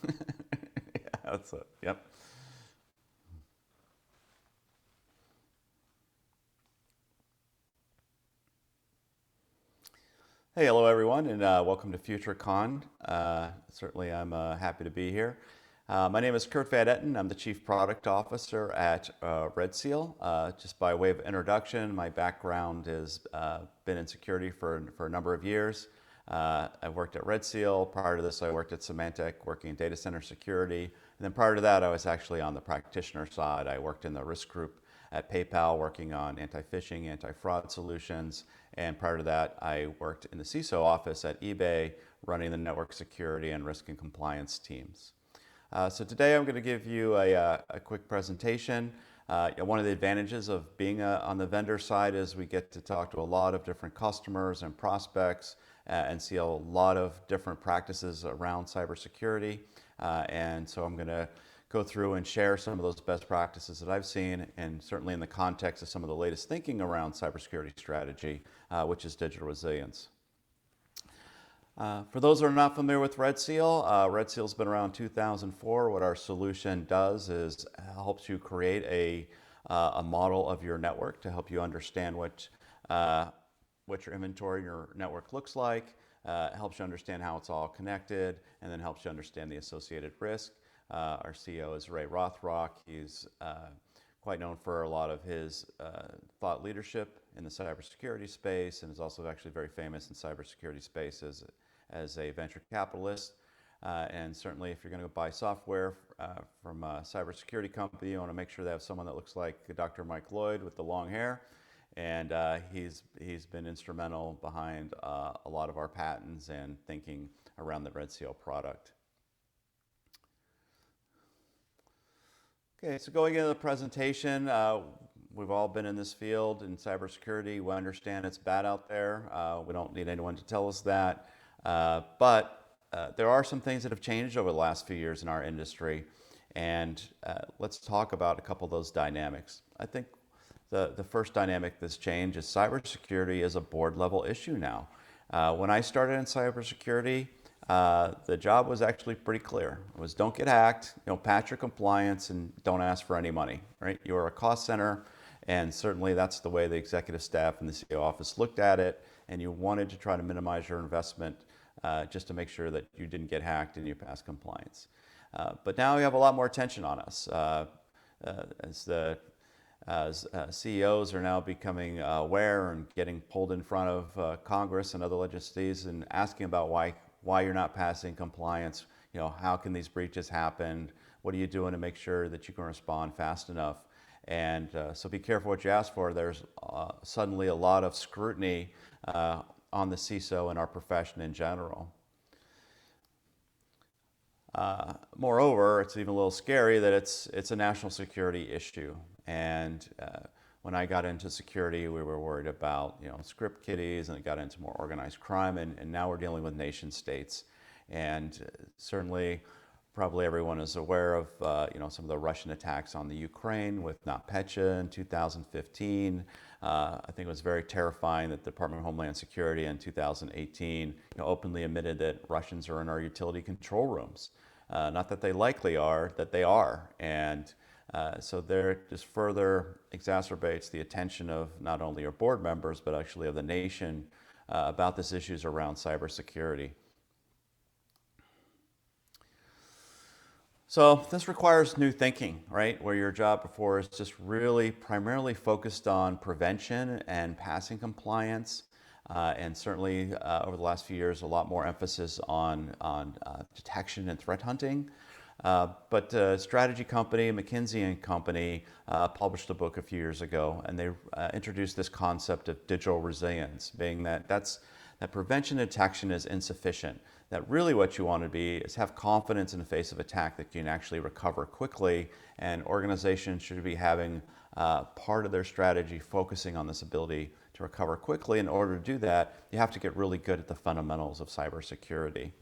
Yeah, that's it. Yep. Hey, hello everyone, and welcome to FutureCon. Certainly, I'm happy to be here. My name is Kurt Van Etten. I'm the Chief Product Officer at RedSeal. Just by way of introduction, my background has been in security for a number of years. I've worked at RedSeal. Prior to this, I worked at Symantec, working in data center security. And then prior to that, I was actually on the practitioner side. I worked in the risk group at PayPal, working on anti-phishing, anti-fraud solutions. And prior to that, I worked in the CISO office at eBay, running the network security and risk and compliance teams. So today I'm going to give you a quick presentation. One of the advantages of being on the vendor side is we get to talk to a lot of different customers and prospects and see a lot of different practices around cybersecurity. And so I'm going to go through and share some of those best practices that I've seen, and certainly in the context of some of the latest thinking around cybersecurity strategy, which is digital resilience. For those that are not familiar with RedSeal, RedSeal's been around 2004. What our solution does is helps you create a model of your network to help you understand what your inventory in your network looks like, helps you understand how it's all connected, and then helps you understand the associated risk. Our CEO is Ray Rothrock. He's quite known for a lot of his thought leadership in the cybersecurity space, and is also actually very famous in cybersecurity space as a venture capitalist. And certainly if you're going to buy software from a cybersecurity company, you want to make sure they have someone that looks like Dr. Mike Lloyd with the long hair. And he's been instrumental behind a lot of our patents and thinking around the RedSeal product. Okay, so going into the presentation, we've all been in this field in cybersecurity. We understand it's bad out there. We don't need anyone to tell us that. But there are some things that have changed over the last few years in our industry. And let's talk about a couple of those dynamics. I think the first dynamic that's changed is cybersecurity is a board level issue now. When I started in cybersecurity, the job was actually pretty clear. It was don't get hacked, patch your compliance, and don't ask for any money, right? You're a cost center, and certainly that's the way the executive staff and the CEO office looked at it, and you wanted to try to minimize your investment just to make sure that you didn't get hacked and you passed compliance. But now we have a lot more attention on us. As CEOs are now becoming aware and getting pulled in front of Congress and other legislators and asking about why you're not passing compliance, how can these breaches happen? What are you doing to make sure that you can respond fast enough? And so be careful what you ask for. There's suddenly a lot of scrutiny on the CISO and our profession in general. Moreover, it's even a little scary that it's a national security issue. And when I got into security, we were worried about script kiddies, and it got into more organized crime, and now we're dealing with nation states. And certainly, probably everyone is aware of some of the Russian attacks on the Ukraine with NotPetya in 2015. I think it was very terrifying that the Department of Homeland Security in 2018 openly admitted that Russians are in our utility control rooms. Not that they likely are, that they are. And so there just further exacerbates the attention of not only our board members, but actually of the nation about these issues around cybersecurity. So this requires new thinking, right? Where your job before is just really primarily focused on prevention and passing compliance. And certainly over the last few years, a lot more emphasis on detection and threat hunting. But a strategy company, McKinsey and Company, published a book a few years ago, and they introduced this concept of digital resilience, being that prevention and detection is insufficient. That really what you want to be is have confidence in the face of attack that you can actually recover quickly, and organizations should be having part of their strategy focusing on this ability to recover quickly. In order to do that, you have to get really good at the fundamentals of cybersecurity.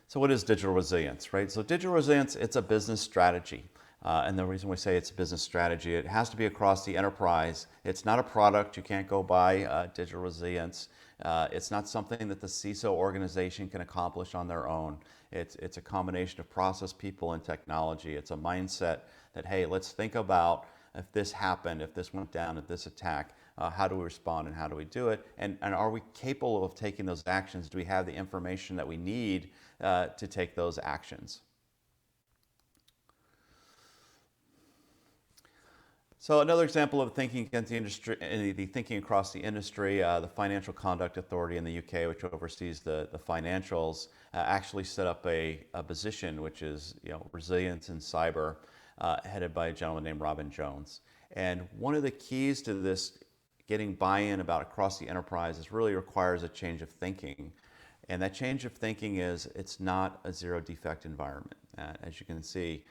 So what is digital resilience, right? So digital resilience, it's a business strategy. And the reason we say it's a business strategy, it has to be across the enterprise. It's not a product. You can't go buy digital resilience. It's not something that the CISO organization can accomplish on their own. It's a combination of process, people, and technology. It's a mindset that, hey, let's think about if this happened, if this went down, if this attack, how do we respond and how do we do it? And are we capable of taking those actions? Do we have the information that we need to take those actions? So another example of thinking against the industry, the thinking across the industry, the Financial Conduct Authority in the UK, which oversees the financials, actually set up a position which is resilience in cyber, headed by a gentleman named Robin Jones. And one of the keys to this getting buy-in about across the enterprise is really requires a change of thinking. And that change of thinking is it's not a zero defect environment. As you can see,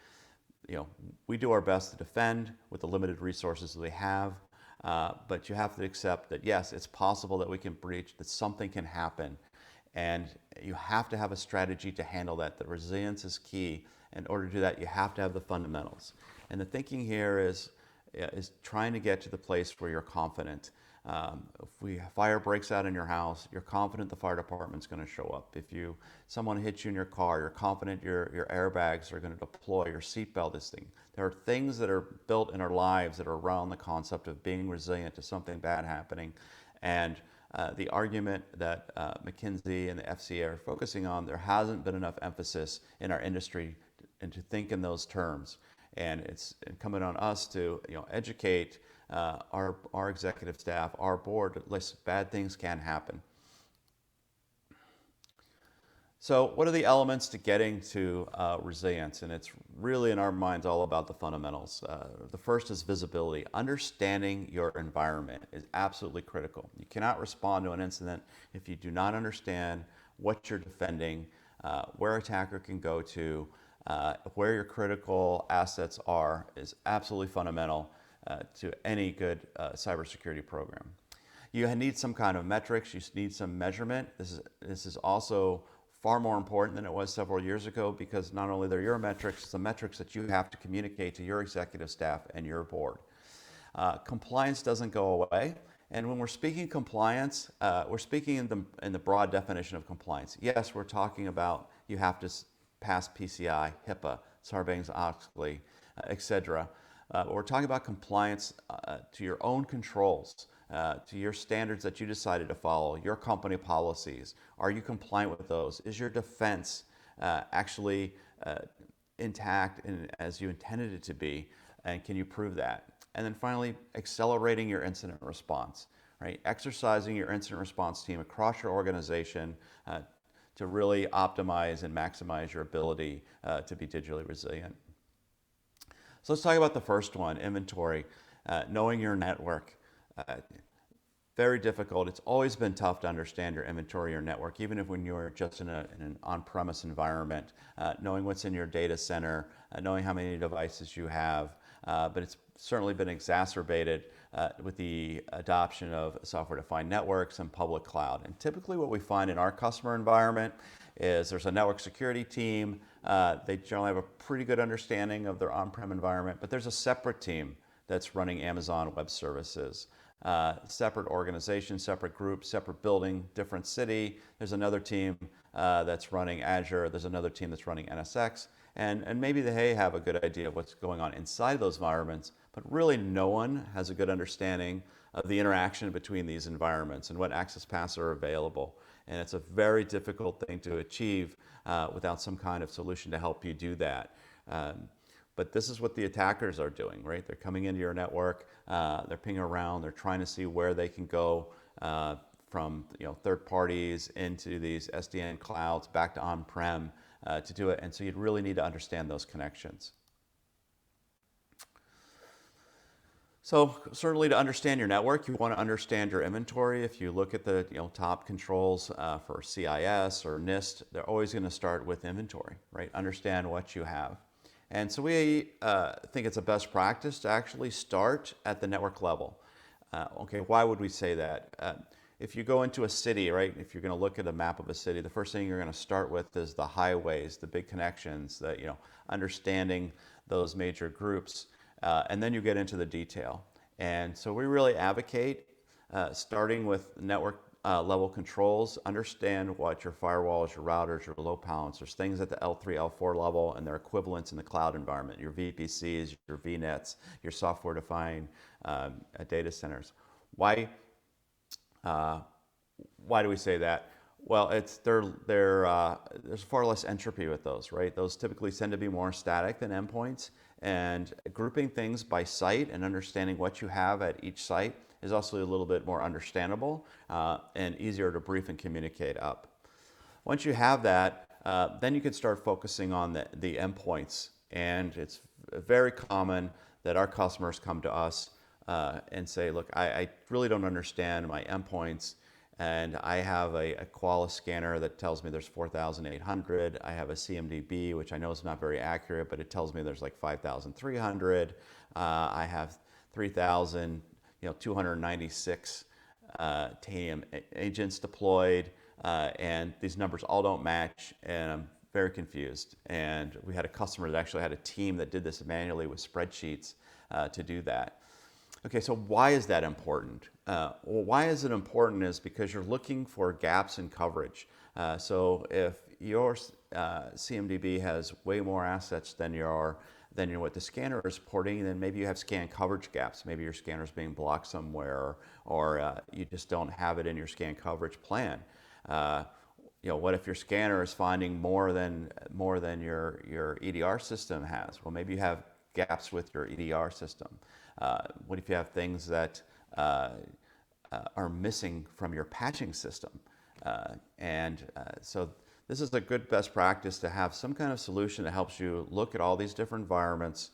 we do our best to defend with the limited resources that we have, but you have to accept that yes, it's possible that we can breach, that something can happen, and you have to have a strategy to handle that. The resilience is key. In order to do that, you have to have the fundamentals. And the thinking here is trying to get to the place where you're confident. If fire breaks out in your house, you're confident the fire department's going to show up. If someone hits you in your car, you're confident your airbags are going to deploy, your seatbelt is thing. There are things that are built in our lives that are around the concept of being resilient to something bad happening. And the argument that McKinsey and the FCA are focusing on, there hasn't been enough emphasis in our industry and to think in those terms. And it's incumbent on us to educate our executive staff, our board, listen, bad things can happen. So what are the elements to getting to resilience? And it's really, in our minds, all about the fundamentals. The first is visibility. Understanding your environment is absolutely critical. You cannot respond to an incident if you do not understand what you're defending, where an attacker can go to, where your critical assets are is absolutely fundamental to any good cybersecurity program. You need some kind of metrics. You need some measurement. This is also far more important than it was several years ago, because not only they're your metrics, it's the metrics that you have to communicate to your executive staff and your board. Compliance doesn't go away. And when we're speaking compliance, we're speaking in the broad definition of compliance. Yes, we're talking about you have to pass PCI, HIPAA, Sarbanes-Oxley, etc. We're talking about compliance to your own controls, to your standards that you decided to follow, your company policies. Are you compliant with those? Is your defense actually intact and as you intended it to be? And can you prove that? And then finally, accelerating your incident response, right? Exercising your incident response team across your organization to really optimize and maximize your ability to be digitally resilient. So let's talk about the first one, inventory, knowing your network. Very difficult. It's always been tough to understand your inventory, your network, even if when you're just in an on-premise environment, knowing what's in your data center, knowing how many devices you have. But it's certainly been exacerbated with the adoption of software-defined networks and public cloud. And typically what we find in our customer environment is there's a network security team. They generally have a pretty good understanding of their on-prem environment, but there's a separate team that's running Amazon Web Services. Separate organization, separate group, separate building, different city. There's another team that's running Azure. There's another team that's running NSX. And maybe they have a good idea of what's going on inside those environments, but really no one has a good understanding of the interaction between these environments and what access paths are available. And it's a very difficult thing to achieve without some kind of solution to help you do that. But this is what the attackers are doing, right? They're coming into your network, they're pinging around, they're trying to see where they can go from third parties into these SDN clouds back to on-prem to do it. And so you'd really need to understand those connections. So certainly to understand your network, you want to understand your inventory. If you look at the top controls for CIS or NIST, they're always going to start with inventory, right? Understand what you have. And so we think it's a best practice to actually start at the network level. Okay, why would we say that? If you go into a city, right, if you're going to look at a map of a city, the first thing you're going to start with is the highways, the big connections, understanding those major groups, and then you get into the detail. And so we really advocate starting with network level controls, understand what your firewalls, your routers, your load balancers, things at the L3, L4 level, and their equivalents in the cloud environment, your VPCs, your VNets, your software-defined data centers. Why do we say that? Well, there's far less entropy with those, right? Those typically tend to be more static than endpoints, and grouping things by site and understanding what you have at each site is also a little bit more understandable and easier to brief and communicate up. Once you have that, then you can start focusing on the endpoints, and it's very common that our customers come to us and say, look, I really don't understand my endpoints, and I have a Qualys scanner that tells me there's 4,800. I have a CMDB, which I know is not very accurate, but it tells me there's like 5,300. I have 3,296 Tanium agents deployed, and these numbers all don't match, and I'm very confused. And we had a customer that actually had a team that did this manually with spreadsheets to do that. Okay, so why is that important? Well, why is it important is because you're looking for gaps in coverage. So if your CMDB has way more assets than what the scanner is porting, then maybe you have scan coverage gaps. Maybe your scanner is being blocked somewhere, or you just don't have it in your scan coverage plan. What if your scanner is finding more than your EDR system has? Well, maybe you have gaps with your EDR system. What if you have things that are missing from your patching system? So this is a good best practice to have some kind of solution that helps you look at all these different environments,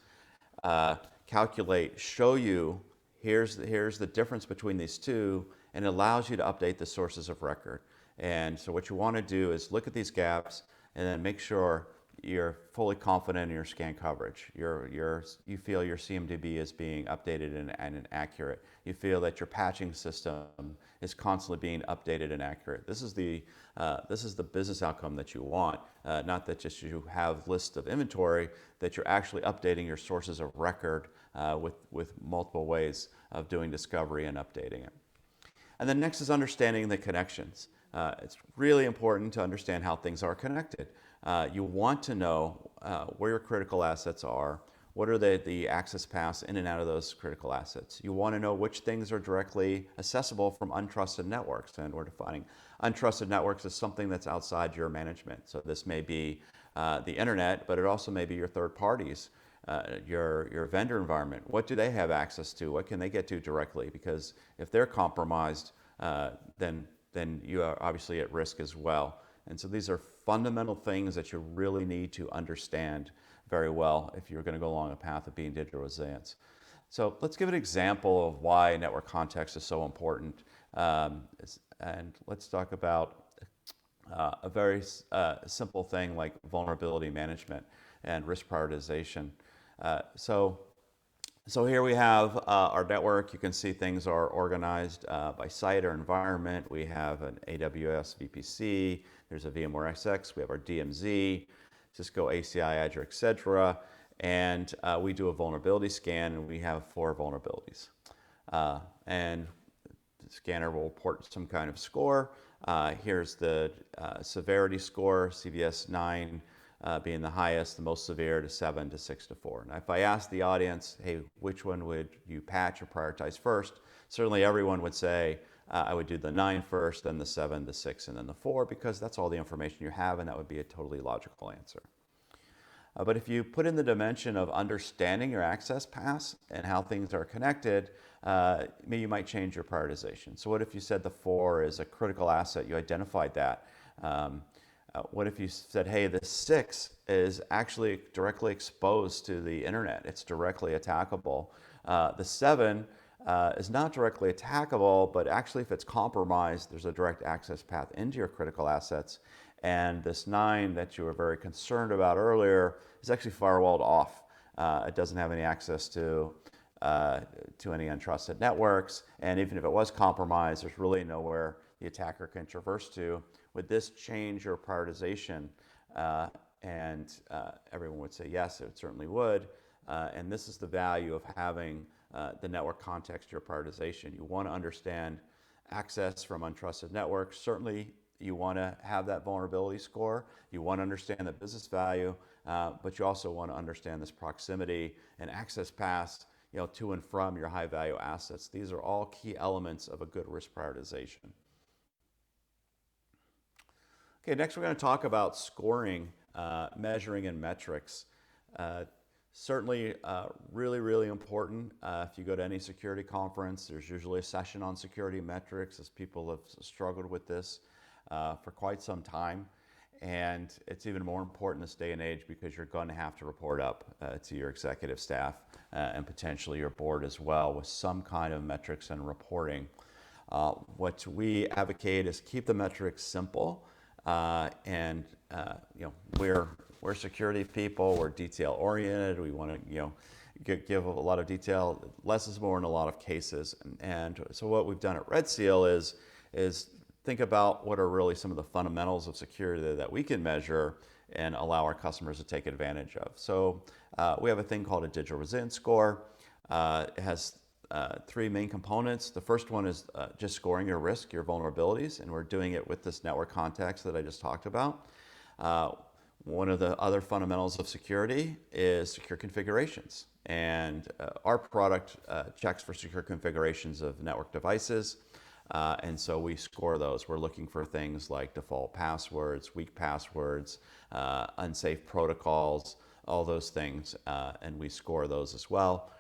calculate, show you, here's the difference between these two, and it allows you to update the sources of record. And so what you want to do is look at these gaps and then make sure you're fully confident in your scan coverage. You feel your CMDB is being updated and accurate. You feel that your patching system is constantly being updated and accurate. This is the business outcome that you want, not that just you have lists of inventory, that you're actually updating your sources of record with multiple ways of doing discovery and updating it. And then next is understanding the connections. It's really important to understand how things are connected. You want to know where your critical assets are, what are the access paths in and out of those critical assets. You want to know which things are directly accessible from untrusted networks, and we're defining untrusted networks as something that's outside your management. So this may be the internet, but it also may be your third parties, your vendor environment. What do they have access to? What can they get to directly? Because if they're compromised, then you are obviously at risk as well. And so these are fundamental things that you really need to understand very well if you're going to go along a path of being digital resilient. So let's give an example of why network context is so important. And let's talk about a very simple thing like vulnerability management and risk prioritization. So here we have our network. You can see things are organized by site or environment. We have an AWS VPC. There's a VMware XX. We have our DMZ, Cisco ACI, Azure, etc. And we do a vulnerability scan, and we have 4 vulnerabilities. And the scanner will report some kind of score. Here's the severity score, CVS 9. Being the highest, the most severe to 7 to 6 to 4. Now, if I ask the audience, hey, which one would you patch or prioritize first? Certainly everyone would say, I would do the 9 first, then the 7, the 6, and then the 4, because that's all the information you have, and that would be a totally logical answer. But if you put in the dimension of understanding your access paths and how things are connected, you might change your prioritization. So what if you said the 4 is a critical asset, you identified that. What if you said, hey, the 6 is actually directly exposed to the internet. It's directly attackable. The 7 is not directly attackable, but actually if it's compromised, there's a direct access path into your critical assets. And this 9 that you were very concerned about earlier is actually firewalled off. It doesn't have any access to any untrusted networks. And even if it was compromised, there's really nowhere the attacker can traverse to. Would this change your prioritization? And everyone would say yes, it certainly would. And this is the value of having the network context to your prioritization. You want to understand access from untrusted networks. Certainly, you want to have that vulnerability score. You want to understand the business value, but you also want to understand this proximity and access paths, to and from your high value assets. These are all key elements of a good risk prioritization. Okay, next we're going to talk about scoring, measuring, and metrics. Certainly really, really important. If you go to any security conference, there's usually a session on security metrics, as people have struggled with this for quite some time. And it's even more important this day and age because you're going to have to report up to your executive staff and potentially your board as well with some kind of metrics and reporting. What we advocate is keep the metrics simple, and we're security people. We're detail oriented. We want to give a lot of detail. Less is more in a lot of cases. And so what we've done at RedSeal is think about what are really some of the fundamentals of security that we can measure and allow our customers to take advantage of. So we have a thing called a digital resilience score. It has three main components. The first one is just scoring your risk, your vulnerabilities, and we're doing it with this network context that I just talked about. One of the other fundamentals of security is secure configurations. And our product checks for secure configurations of network devices. And so we score those. We're looking for things like default passwords, weak passwords, unsafe protocols, all those things. And we score those as well.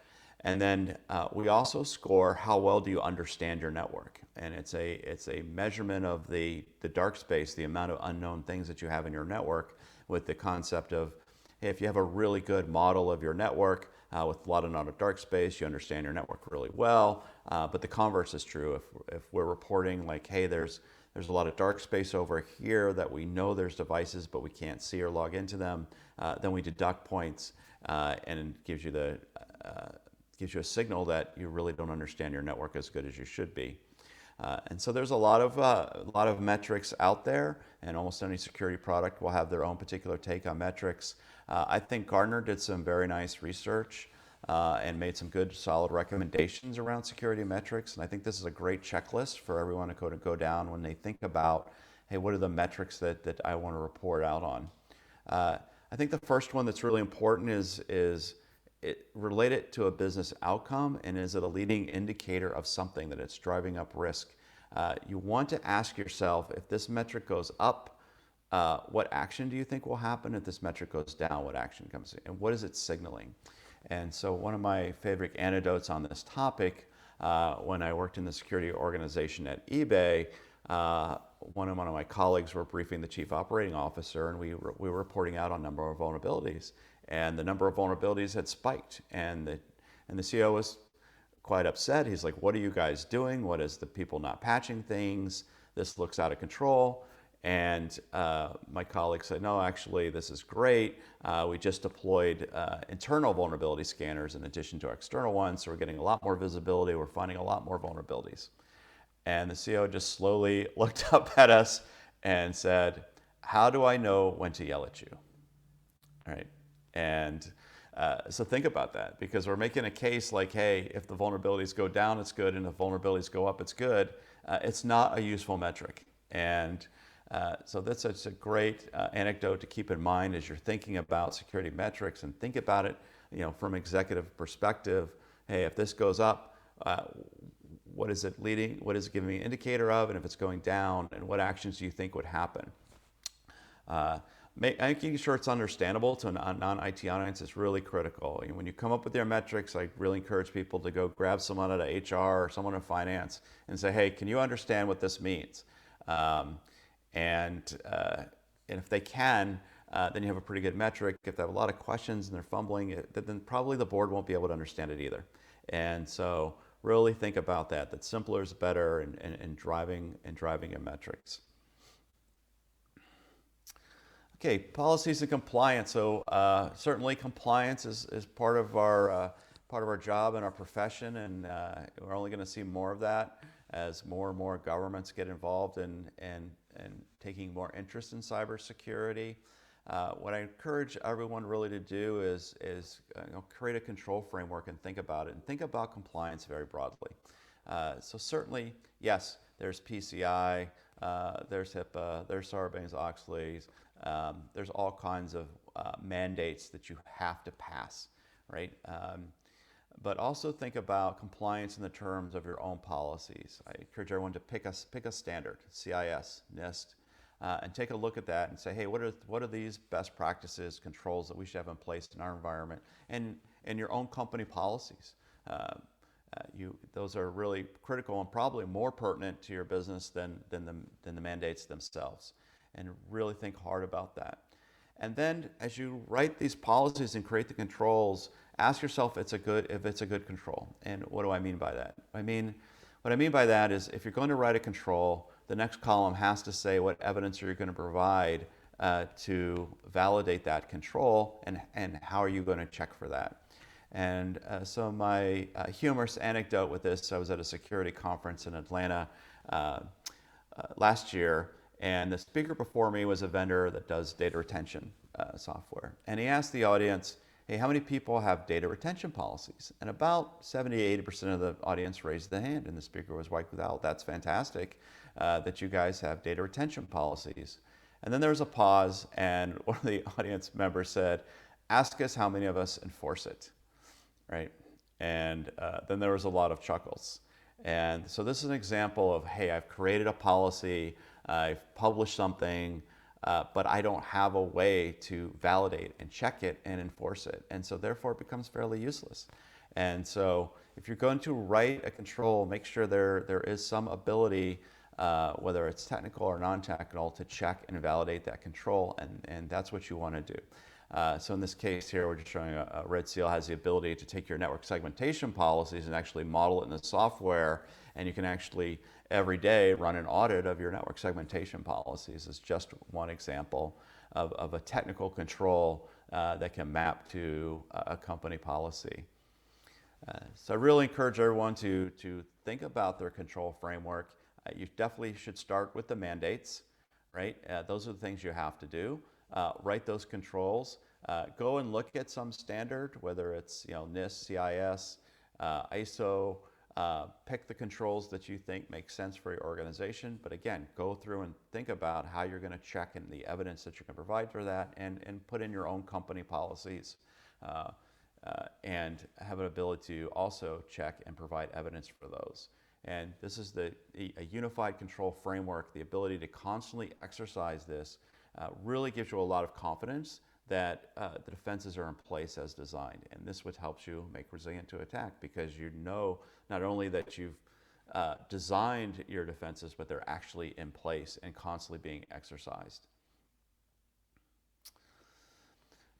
And then we also score how well do you understand your network. And it's a measurement of the dark space, the amount of unknown things that you have in your network, with the concept of, hey, if you have a really good model of your network with a lot of dark space, you understand your network really well. But the converse is true. If we're reporting like, hey, there's a lot of dark space over here that we know there's devices, but we can't see or log into them, then we deduct points, and it gives you a signal that you really don't understand your network as good as you should be. And so there's a lot of metrics out there, and almost any security product will have their own particular take on metrics. I think Gartner did some very nice research and made some good, solid recommendations around security metrics. And I think this is a great checklist for everyone to go down when they think about, hey, what are the metrics that I want to report out on? I think the first one that's really important is it related to a business outcome, and is it a leading indicator of something that it's driving up risk? You want to ask yourself, if this metric goes up, what action do you think will happen? If this metric goes down, what action comes in? And what is it signaling? And so one of my favorite anecdotes on this topic, when I worked in the security organization at eBay, one of my colleagues were briefing the chief operating officer, and we were reporting out on a number of vulnerabilities. And the number of vulnerabilities had spiked, and the CEO was quite upset. He's like, "What are you guys doing? What is the people not patching things? This looks out of control." And my colleague said, "No, actually, this is great. We just deployed internal vulnerability scanners in addition to our external ones, so we're getting a lot more visibility. We're finding a lot more vulnerabilities." And the CEO just slowly looked up at us and said, "How do I know when to yell at you?" All right. And so think about that, because we're making a case like, hey, if the vulnerabilities go down, it's good, and if vulnerabilities go up, it's good. It's not a useful metric. And so that's a great anecdote to keep in mind as you're thinking about security metrics, and think about it, from executive perspective. Hey, if this goes up, what is it leading? What is it giving me an indicator of? And if it's going down, and what actions do you think would happen? Making sure it's understandable to a non-IT audience is really critical. When you come up with your metrics, I really encourage people to go grab someone at HR or someone in finance and say, hey, can you understand what this means? And if they can, then you have a pretty good metric. If they have a lot of questions and they're fumbling, then probably the board won't be able to understand it either. And so really think about that simpler is better in driving your metrics. Okay, policies and compliance. So certainly compliance is part of our job and our profession, and we're only going to see more of that as more and more governments get involved in taking more interest in cybersecurity. What I encourage everyone really to do is create a control framework and think about it, and think about compliance very broadly. So certainly, yes, there's PCI, there's HIPAA, there's Sarbanes-Oxley, there's all kinds of mandates that you have to pass, right? But also think about compliance in the terms of your own policies. I encourage everyone to pick a standard, CIS, NIST, and take a look at that and say, hey, what are these best practices, controls that we should have in place in our environment and your own company policies. Those are really critical and probably more pertinent to your business than the mandates themselves. And really think hard about that. And then as you write these policies and create the controls, ask yourself if it's a good control. And what do I mean by that? What I mean by that is if you're going to write a control, the next column has to say what evidence you're going to provide to validate that control, and how are you going to check for that. And so my humorous anecdote with this, I was at a security conference in Atlanta last year, and the speaker before me was a vendor that does data retention software. And he asked the audience, hey, how many people have data retention policies? And about 70-80% of the audience raised the hand, and the speaker was like, well, that's fantastic that you guys have data retention policies. And then there was a pause, and one of the audience members said, ask us how many of us enforce it, right? And then there was a lot of chuckles. And so this is an example of, hey, I've created a policy, I've published something, but I don't have a way to validate and check it and enforce it. And so therefore it becomes fairly useless. And so if you're going to write a control, make sure there is some ability, whether it's technical or non-technical, to check and validate that control, and that's what you want to do. So in this case here, we're just showing RedSeal has the ability to take your network segmentation policies and actually model it in the software, and you can actually every day run an audit of your network segmentation policies. It's just one example of a technical control that can map to a company policy. So I really encourage everyone to think about their control framework. You definitely should start with the mandates, right? Those are the things you have to do. Write those controls. Go and look at some standard, whether it's NIST, CIS, ISO. Pick the controls that you think make sense for your organization. But again, go through and think about how you're going to check and the evidence that you can provide for that, and put in your own company policies. And have an ability to also check and provide evidence for those. And this is a unified control framework. The ability to constantly exercise this really gives you a lot of confidence that the defenses are in place as designed. And this would help you make resilient to attack, because you know not only that you've designed your defenses, but they're actually in place and constantly being exercised.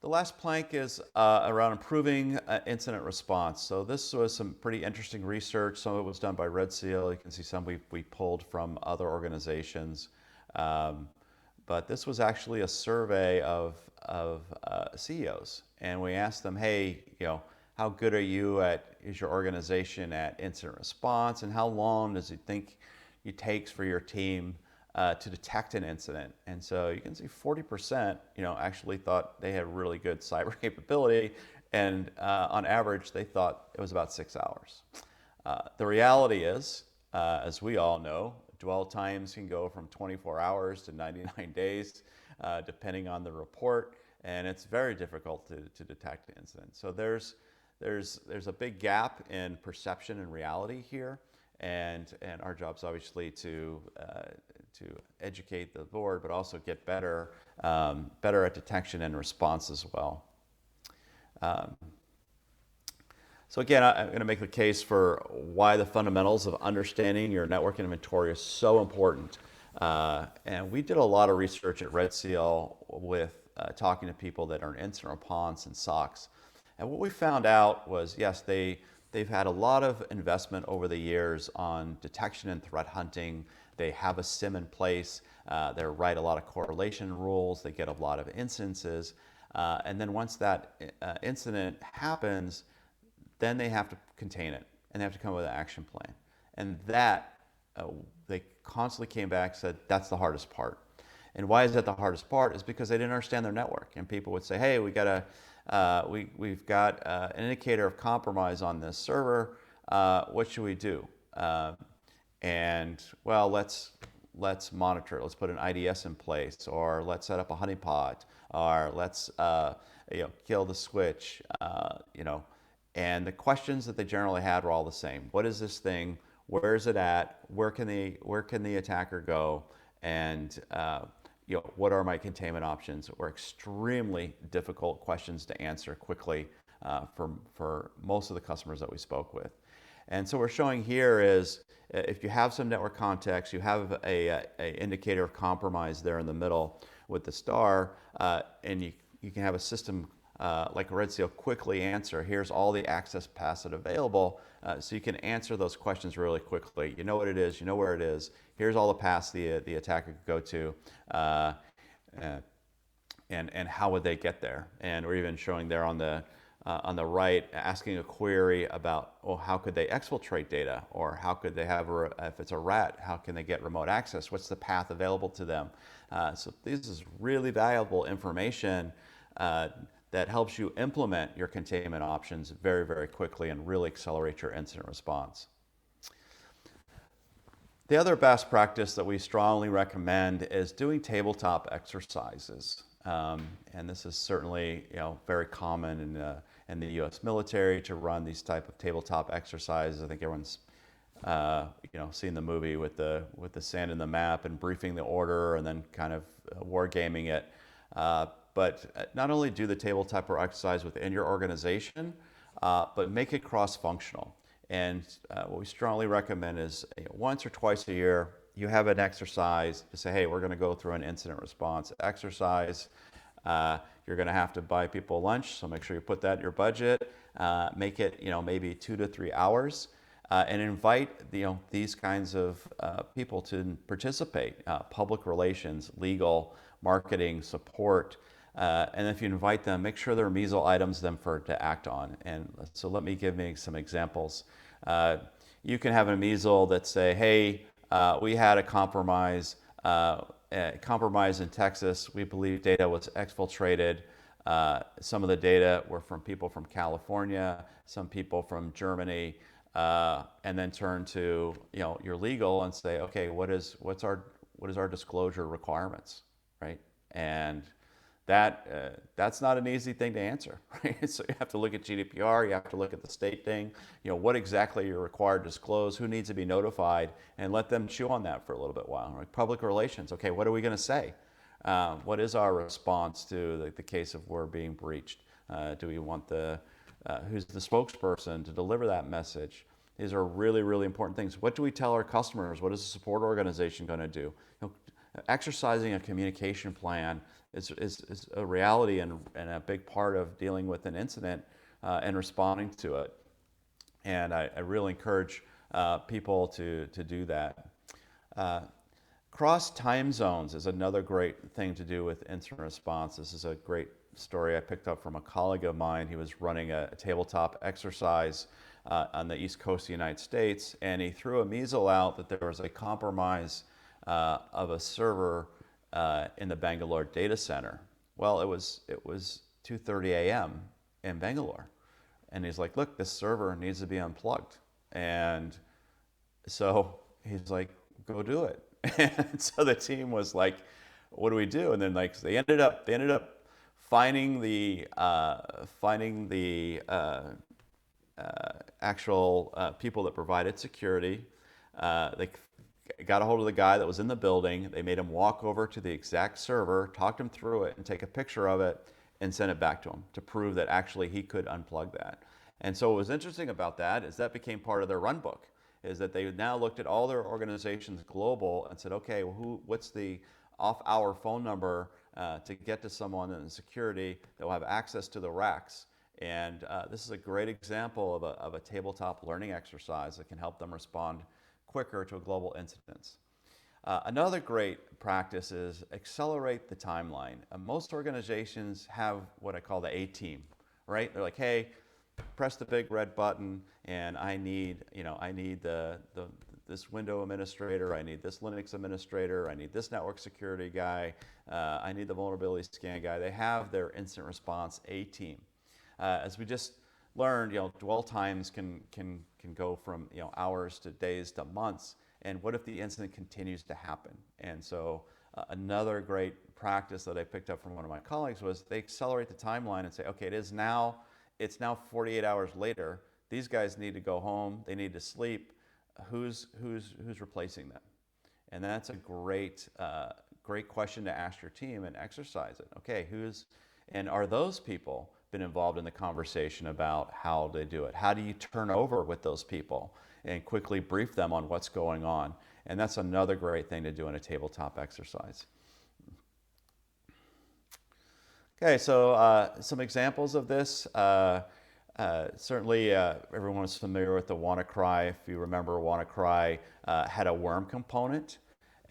The last plank is around improving incident response. So this was some pretty interesting research. Some of it was done by RedSeal. You can see some we pulled from other organizations. But this was actually a survey of CEOs. And we asked them, hey, how good is your organization at incident response? And how long does it think it takes for your team to detect an incident? And so you can see 40%, actually thought they had really good cyber capability, and on average they thought it was about 6 hours. The reality is, as we all know, dwell times can go from 24 hours to 99 days, depending on the report, and it's very difficult to detect the incident. So there's a big gap in perception and reality here, and our job's obviously to educate the board, but also get better at detection and response as well. So again, I'm going to make the case for why the fundamentals of understanding your network inventory is so important. And we did a lot of research at RedSeal with talking to people that are in incident response and SOCs. And what we found out was, yes, they've had a lot of investment over the years on detection and threat hunting. They have a SIM in place. They write a lot of correlation rules. They get a lot of instances. And then once that incident happens, then they have to contain it, and they have to come up with an action plan. And that, they constantly came back and said, that's the hardest part. And why is that the hardest part? Is because they didn't understand their network. And people would say, hey, we've got an indicator of compromise on this server. What should we do? and well, let's monitor it. Let's put an IDS in place, or let's set up a honeypot, or let's kill the switch. And the questions that they generally had were all the same. What is this thing? Where is it at? Where can the attacker go? And what are my containment options? Were extremely difficult questions to answer quickly for most of the customers that we spoke with. And so what we're showing here is if you have some network context, you have a indicator of compromise there in the middle with the star, and you can have a system like a RedSeal quickly answer. Here's all the access paths that are available, so you can answer those questions really quickly. You know what it is, you know where it is. Here's all the paths the attacker could go to, and how would they get there. And we're even showing there on the right, asking a query about, well, how could they exfiltrate data, or how could they have, if it's a rat, how can they get remote access? What's the path available to them? So this is really valuable information that helps you implement your containment options very, very quickly and really accelerate your incident response. The other best practice that we strongly recommend is doing tabletop exercises. And this is certainly very common in the U.S. military to run these type of tabletop exercises. I think everyone's seen the movie with the sand in the map and briefing the order and then kind of wargaming it. But not only do the tabletop exercise within your organization, but make it cross-functional. And what we strongly recommend is once or twice a year, you have an exercise to say, hey, we're going to go through an incident response exercise. You're going to have to buy people lunch, so make sure you put that in your budget. Make it maybe 2 to 3 hours, and invite these kinds of people to participate. Public relations, legal, marketing, support. And if you invite them, make sure there are measle items to act on. And so let me give some examples. You can have a measle that say, hey, we had a compromise in Texas. We believe data was exfiltrated. Some of the data were from people from California, some people from Germany, and then turn to your legal and say, okay, what is our disclosure requirements, right? And that's not an easy thing to answer, right? So you have to look at GDPR, you have to look at the state thing, what exactly you're required to disclose, who needs to be notified, and let them chew on that for a little bit while. Like public relations, okay, what are we going to say? What is our response to the case of we're being breached? Do we want who's the spokesperson to deliver that message? These are really, really important things. What do we tell our customers? What is the support organization going to do? Exercising a communication plan is a reality and a big part of dealing with an incident and responding to it. And I really encourage people to do that. Cross time zones is another great thing to do with incident response. This is a great story I picked up from a colleague of mine. He was running a tabletop exercise on the East Coast of the United States, and he threw a measle out that there was a compromise of a server in the Bangalore data center. Well, it was 2:30 a.m. in Bangalore, and he's like, "Look, this server needs to be unplugged." And so he's like, "Go do it." And so the team was like, "What do we do?" And then they ended up finding the actual people that provided security. They got a hold of the guy that was in the building. They made him walk over to the exact server, talked him through it, and take a picture of it and send it back to him to prove that actually he could unplug that. And so what was interesting about that is that became part of their run book, is that they now looked at all their organizations global and said, okay, well, what's the off-hour phone number to get to someone in security that will have access to the racks. And this is a great example of a tabletop learning exercise that can help them respond quicker to a global incidents. Another great practice is accelerate the timeline. Most organizations have what I call the A team, right? They're like, hey, press the big red button, and I need this window administrator, I need this Linux administrator, I need this network security guy, I need the vulnerability scan guy. They have their incident response A team. As we just learned, dwell times can can go from hours to days to months. And what if the incident continues to happen? And so another great practice that I picked up from one of my colleagues was they accelerate the timeline and say, okay, it's now 48 hours later. These guys need to go home. They need to sleep. Who's replacing them? And that's a great question to ask your team and exercise it. Okay, and are those people been involved in the conversation about how they do it? How do you turn over with those people and quickly brief them on what's going on? And that's another great thing to do in a tabletop exercise. Okay, so some examples of this. Certainly, everyone is familiar with the WannaCry. If you remember, WannaCry had a worm component,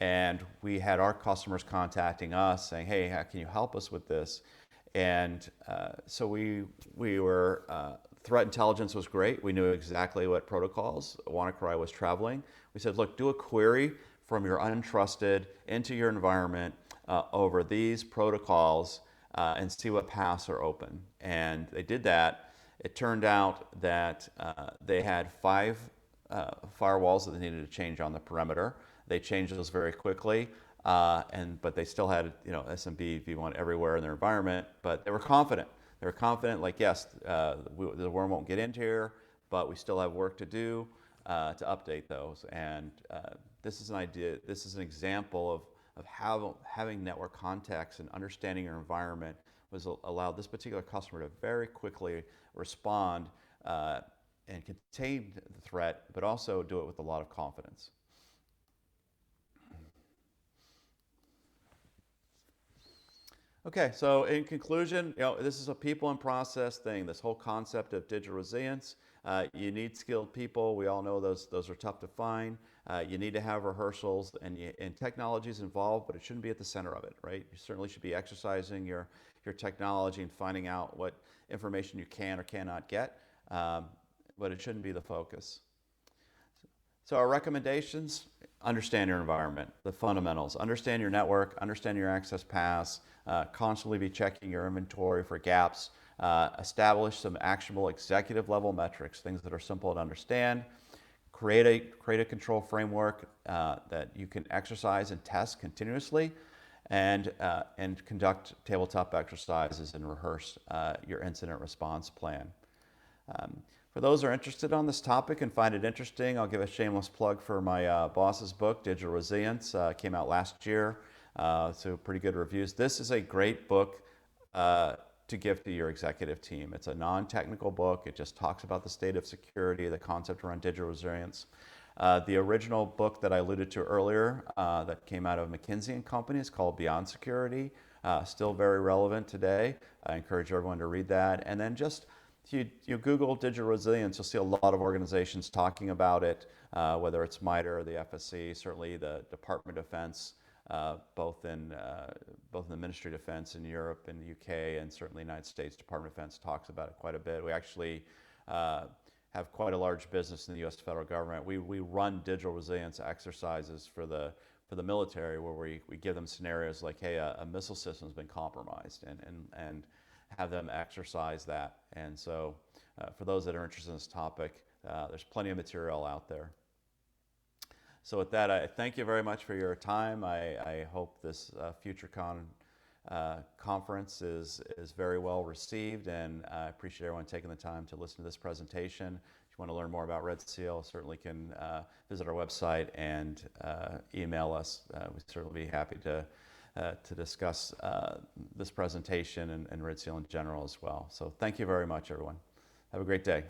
and we had our customers contacting us saying, "Hey, how can you help us with this?" And so we were threat intelligence was great. We knew exactly what protocols WannaCry was traveling. We said, "Look, do a query from your untrusted into your environment over these protocols and see what paths are open." And they did that. It turned out that they had 5 firewalls that they needed to change on the perimeter. They changed those very quickly, but they still had SMB V1 everywhere in their environment. But they were confident. They were confident, like, yes, the worm won't get into here, but we still have work to do to update those. And this is an idea. This is an example of how having network context and understanding your environment was allowed this particular customer to very quickly respond and contain the threat, but also do it with a lot of confidence. Okay, so in conclusion, this is a people and process thing. This whole concept of digital resilience. You need skilled people. We all know those are tough to find. You need to have rehearsals, and technology is involved, but it shouldn't be at the center of it, right? You certainly should be exercising your technology and finding out what information you can or cannot get, but it shouldn't be the focus. So our recommendations: understand your environment, the fundamentals, understand your network, understand your access paths, constantly be checking your inventory for gaps, establish some actionable executive level metrics, things that are simple to understand, create a control framework that you can exercise and test continuously, and conduct tabletop exercises and rehearse your incident response plan. For those who are interested on this topic and find it interesting, I'll give a shameless plug for my boss's book, Digital Resilience. Came out last year, so pretty good reviews. This is a great book to give to your executive team. It's a non-technical book. It just talks about the state of security, the concept around digital resilience. The original book that I alluded to earlier that came out of McKinsey & Company is called Beyond Security. Still very relevant today. I encourage everyone to read that. And then just if you Google digital resilience, you'll see a lot of organizations talking about it, whether it's MITRE or the FSC, certainly the Department of Defense, both in the Ministry of Defense in Europe and the UK, and certainly the United States Department of Defense talks about it quite a bit. We actually have quite a large business in the U.S. federal government. We run digital resilience exercises for the military, where we give them scenarios like, hey, a missile system has been compromised, and have them exercise that. And so for those that are interested in this topic, there's plenty of material out there. So with that, I thank you very much for your time. I hope this FutureCon conference is very well received, and I appreciate everyone taking the time to listen to this presentation. If you want to learn more about RedSeal, certainly can visit our website and email us. We'd certainly be happy to discuss this presentation and RedSeal in general as well. So thank you very much, everyone. Have a great day.